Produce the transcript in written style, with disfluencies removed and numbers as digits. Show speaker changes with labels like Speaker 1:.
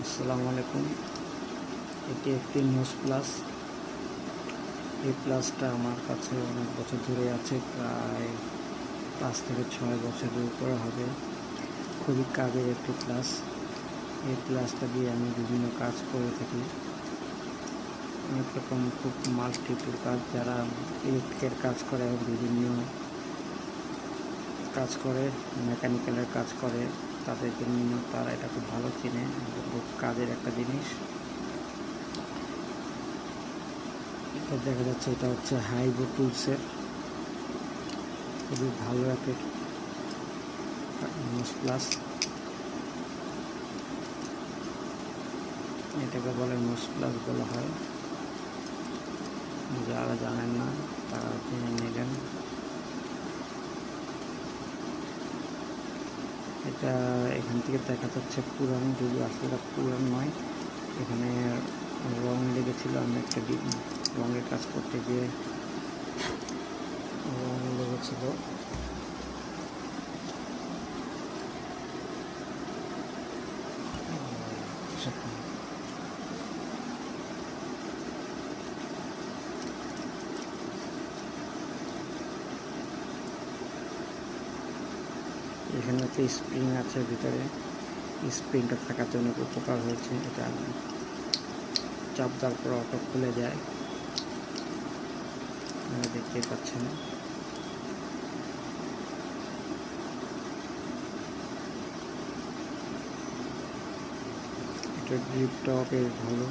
Speaker 1: আসসালামু আলাইকুম। এটি একটি নোজ প্লাস। এই প্লাসটা আমার কাছে অনেক বছর ধরে আছে, প্রায় 5 থেকে 6 বছরের উপরে হবে। খুবই কাজের একটি প্লাস। এই প্লাসটা দিয়ে আমি বিভিন্ন কাজ করে থাকি, অনেক রকম খুব মাল্টিপল কাজ। যারা ইলেকট্রিকের কাজ করে, বিভিন্ন কাজ করে, মেকানিক্যালের কাজ করে, তাদের জন্য তারা এটা খুব ভালো চিনে। খুব কাজের একটা জিনিস। এটা দেখা যাচ্ছে, এটা হচ্ছে হাইভো টুলসের খুবই ভালো একটা নোজ প্লাস। এটাকে বলে নোজ প্লাস বলা হয়। যারা জানেন না তারা জেনে নেবেন। এটা এখান থেকে দেখা যাচ্ছে পুরান, যদি আসলে পুরান নয়। এখানে রং লেগেছিল, আমি একটা রঙের কাজ করতে গিয়ে রং লেগেছিল। এখানে একটা স্প্রিং আছে ভিতরে, স্প্রিংটা থাকার জন্য উপকার হয়েছে। এটা চাপ দেওয়ার পর অটো খুলে যায়, দেখতে পাচ্ছেন। এটা গ্রিপটাও বেশ ভালো।